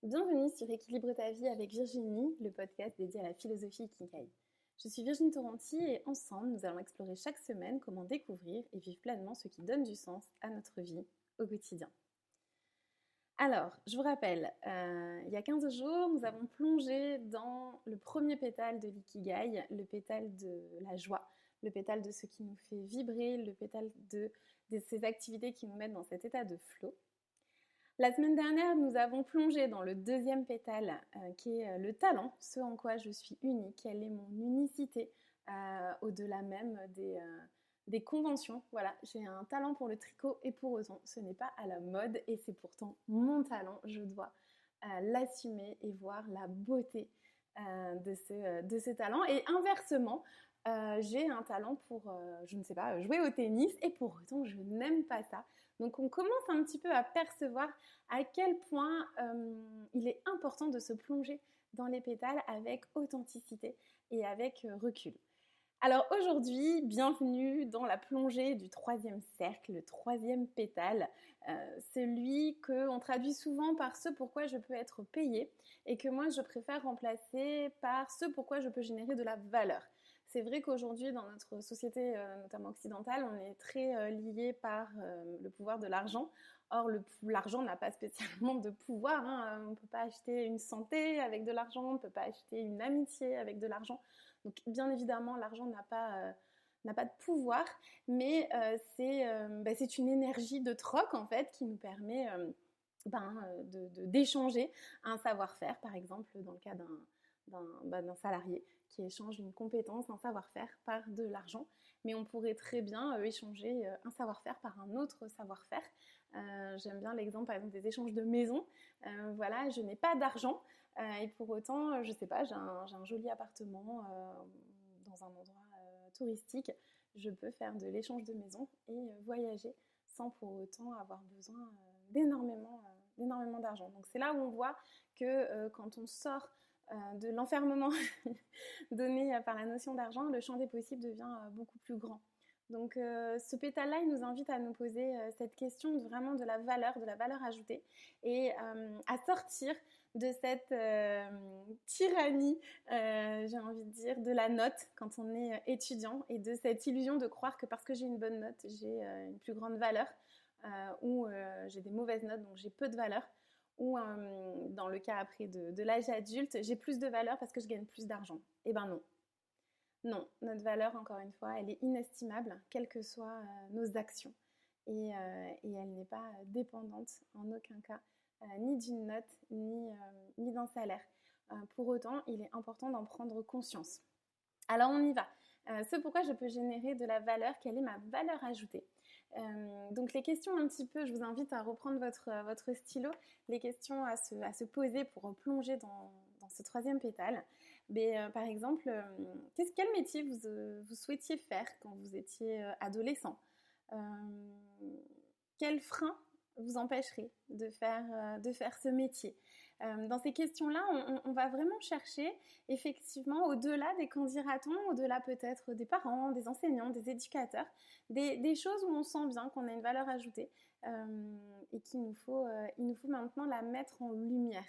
Bienvenue sur Équilibre ta vie avec Virginie, le podcast dédié à la philosophie Ikigai. Je suis Virginie Toranti et ensemble, nous allons explorer chaque semaine comment découvrir et vivre pleinement ce qui donne du sens à notre vie au quotidien. Alors, je vous rappelle, il y a 15 jours, nous avons plongé dans le premier pétale de l'Ikigai, le pétale de la joie, le pétale de ce qui nous fait vibrer, le pétale de ces activités qui nous mettent dans cet état de flow. La semaine dernière, nous avons plongé dans le deuxième pétale, qui est le talent, ce en quoi je suis unique, quelle est mon unicité, au-delà même des conventions. Voilà, j'ai un talent pour le tricot et pour autant, ce n'est pas à la mode et c'est pourtant mon talent. Je dois l'assumer et voir la beauté de ce talent. Et inversement, j'ai un talent pour, je ne sais pas, jouer au tennis et pour autant, je n'aime pas ça. Donc on commence un petit peu à percevoir à quel point il est important de se plonger dans les pétales avec authenticité et avec recul. Alors aujourd'hui, bienvenue dans la plongée du troisième cercle, le troisième pétale, celui qu'on traduit souvent par ce pourquoi je peux être payé et que moi je préfère remplacer par ce pourquoi je peux générer de la valeur. C'est vrai qu'aujourd'hui, dans notre société, notamment occidentale, on est très lié par le pouvoir de l'argent. Or, l'argent n'a pas spécialement de pouvoir, hein. On ne peut pas acheter une santé avec de l'argent, on ne peut pas acheter une amitié avec de l'argent. Donc, bien évidemment, l'argent n'a pas de pouvoir, mais c'est une énergie de troc, en fait, qui nous permet d'échanger un savoir-faire, par exemple, dans le cas d'un salarié qui échange une compétence, un savoir-faire par de l'argent. Mais on pourrait très bien échanger un savoir-faire par un autre savoir-faire. J'aime bien l'exemple, par exemple, des échanges de maisons. Voilà, je n'ai pas d'argent et pour autant, je sais pas, j'ai un joli appartement dans un endroit touristique. Je peux faire de l'échange de maisons et voyager sans pour autant avoir besoin d'énormément d'argent. Donc c'est là où on voit que quand on sort de l'enfermement donné par la notion d'argent, le champ des possibles devient beaucoup plus grand. Donc ce pétale-là, il nous invite à nous poser cette question vraiment de la valeur ajoutée et à sortir de cette tyrannie, j'ai envie de dire, de la note quand on est étudiant et de cette illusion de croire que parce que j'ai une bonne note, j'ai une plus grande valeur ou j'ai des mauvaises notes, donc j'ai peu de valeur. Ou dans le cas après de l'âge adulte, j'ai plus de valeur parce que je gagne plus d'argent. Eh ben non. Non, notre valeur, encore une fois, elle est inestimable, quelles que soient nos actions. Et elle n'est pas dépendante en aucun cas, ni d'une note, ni d'un salaire. Pour autant, il est important d'en prendre conscience. Alors on y va. Ce pourquoi je peux générer de la valeur, quelle est ma valeur ajoutée. Donc les questions un petit peu, je vous invite à reprendre votre stylo, les questions à se poser pour plonger dans ce troisième pétale. Mais, par exemple, quel métier vous souhaitiez faire quand vous étiez adolescent? euh, Quel frein vous empêcherait de faire ce métier? Dans ces questions-là, on va vraiment chercher effectivement au-delà des qu'en dira-t-on, au-delà peut-être des parents, des enseignants, des éducateurs, des choses où on sent bien qu'on a une valeur ajoutée et il nous faut maintenant la mettre en lumière.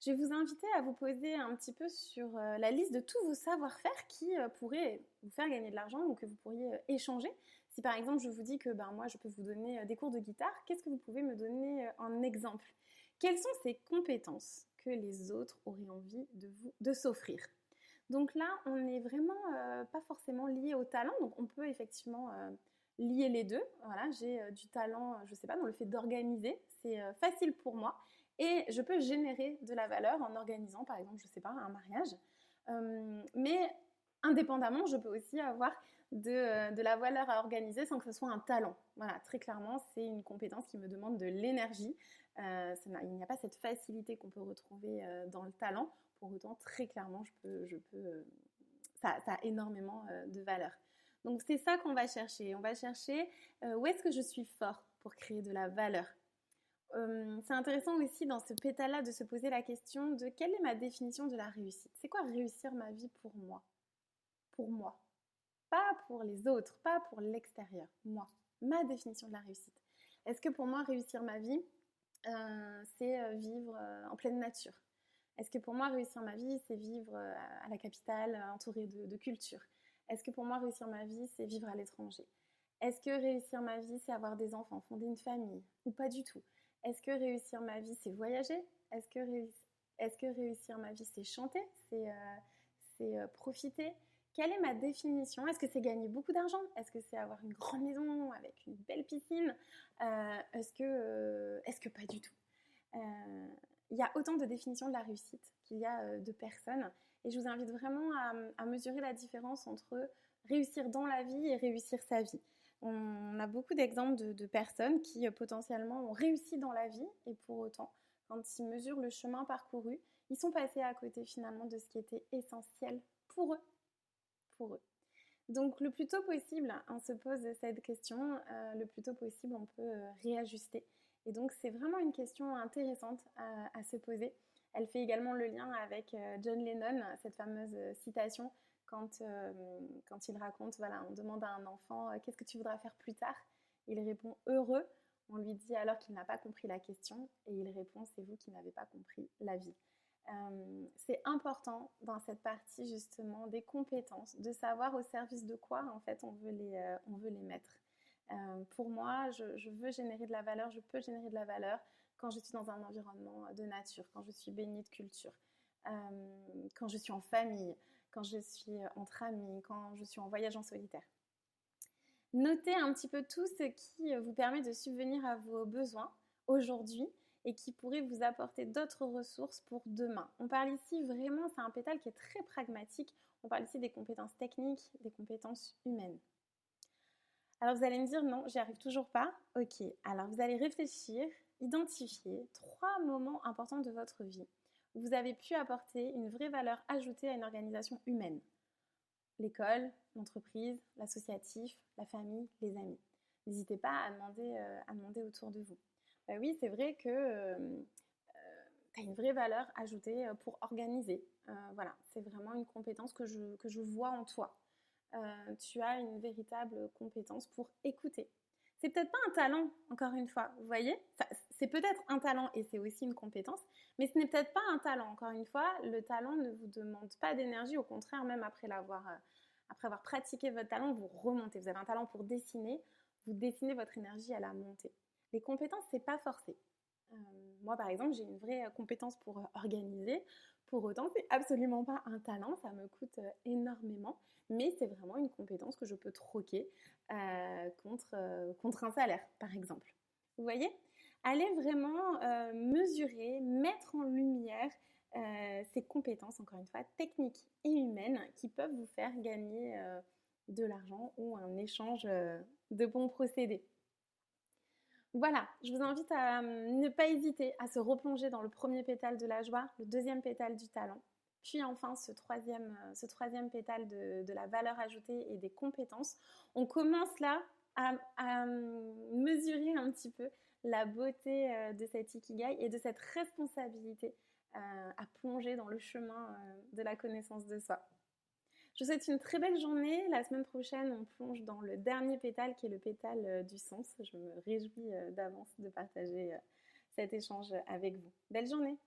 Je vais vous inviter à vous poser un petit peu sur la liste de tous vos savoir-faire qui pourraient vous faire gagner de l'argent ou que vous pourriez échanger. Si par exemple je vous dis que moi je peux vous donner des cours de guitare, qu'est-ce que vous pouvez me donner en exemple? Quelles sont ces compétences que les autres auraient envie de s'offrir? Donc là, on n'est vraiment pas forcément lié au talent, donc on peut effectivement lier les deux. Voilà, j'ai du talent, je ne sais pas, dans le fait d'organiser, c'est facile pour moi. Et je peux générer de la valeur en organisant, par exemple, je ne sais pas, un mariage. Mais indépendamment, je peux aussi avoir de la valeur à organiser sans que ce soit un talent. Voilà, très clairement, c'est une compétence qui me demande de l'énergie. Il n'y a pas cette facilité qu'on peut retrouver dans le talent. Pour autant, très clairement, ça a énormément de valeur. Donc c'est ça qu'on va chercher. On va chercher où est-ce que je suis fort pour créer de la valeur. C'est intéressant aussi dans ce pétale-là de se poser la question de quelle est ma définition de la réussite. C'est quoi réussir ma vie pour moi? Pour moi. Pas pour les autres, pas pour l'extérieur. Moi. Ma définition de la réussite. Est-ce que pour moi, réussir ma vie, c'est vivre en pleine nature? Est-ce que pour moi, réussir ma vie, c'est vivre à la capitale, entourée de culture? Est-ce que pour moi, réussir ma vie, c'est vivre à l'étranger? Est-ce que réussir ma vie, c'est avoir des enfants, fonder une famille? Ou pas du tout? Est-ce que réussir ma vie, c'est voyager? Est-ce que réussir ma vie, c'est chanter? C'est profiter? Quelle est ma définition? Est-ce que c'est gagner beaucoup d'argent? Est-ce que c'est avoir une grande maison avec une belle piscine? Est-ce que pas du tout? Il y a autant de définitions de la réussite qu'il y a de personnes. Et je vous invite vraiment à mesurer la différence entre réussir dans la vie et réussir sa vie. On a beaucoup d'exemples de personnes qui potentiellement ont réussi dans la vie et pour autant, quand ils mesurent le chemin parcouru, ils sont passés à côté finalement de ce qui était essentiel pour eux. Donc le plus tôt possible, on se pose cette question, le plus tôt possible on peut réajuster. Et donc c'est vraiment une question intéressante à se poser. Elle fait également le lien avec John Lennon, cette fameuse citation quand il raconte, voilà, on demande à un enfant qu'est-ce que tu voudras faire plus tard? Il répond heureux. On lui dit alors qu'il n'a pas compris la question et il répond c'est vous qui n'avez pas compris la vie. C'est important dans cette partie justement des compétences, de savoir au service de quoi en fait on veut les mettre. Pour moi, je veux générer de la valeur, je peux générer de la valeur quand je suis dans un environnement de nature, quand je suis baignée de culture, quand je suis en famille, quand je suis entre amis, quand je suis en voyage en solitaire. Notez un petit peu tout ce qui vous permet de subvenir à vos besoins aujourd'hui et qui pourrait vous apporter d'autres ressources pour demain. On parle ici vraiment, c'est un pétale qui est très pragmatique, on parle ici des compétences techniques, des compétences humaines. Alors vous allez me dire non, j'y arrive toujours pas. Ok, alors vous allez réfléchir, identifier 3 moments importants de votre vie où vous avez pu apporter une vraie valeur ajoutée à une organisation humaine. L'école, l'entreprise, l'associatif, la famille, les amis. N'hésitez pas à demander autour de vous. Oui, c'est vrai que tu as une vraie valeur ajoutée pour organiser. Voilà, c'est vraiment une compétence que je vois en toi. Tu as une véritable compétence pour écouter. C'est peut-être pas un talent, encore une fois, vous voyez? Enfin, c'est peut-être un talent et c'est aussi une compétence, mais ce n'est peut-être pas un talent, encore une fois. Le talent ne vous demande pas d'énergie, au contraire, même après avoir pratiqué votre talent, vous remontez. Vous avez un talent pour dessiner, vous dessinez, votre énergie à la montée. Les compétences, c'est pas forcé. Moi, par exemple, j'ai une vraie compétence pour organiser. Pour autant, c'est absolument pas un talent, ça me coûte énormément, mais c'est vraiment une compétence que je peux troquer contre un salaire, par exemple. Vous voyez? Allez vraiment mesurer, mettre en lumière ces compétences, encore une fois, techniques et humaines qui peuvent vous faire gagner de l'argent ou un échange de bons procédés. Voilà, je vous invite à ne pas hésiter à se replonger dans le premier pétale de la joie, le deuxième pétale du talent, puis enfin ce troisième pétale de la valeur ajoutée et des compétences. On commence là à mesurer un petit peu la beauté de cet ikigai et de cette responsabilité à plonger dans le chemin de la connaissance de soi. Je vous souhaite une très belle journée. La semaine prochaine, on plonge dans le dernier pétale qui est le pétale du sens. Je me réjouis d'avance de partager cet échange avec vous. Belle journée!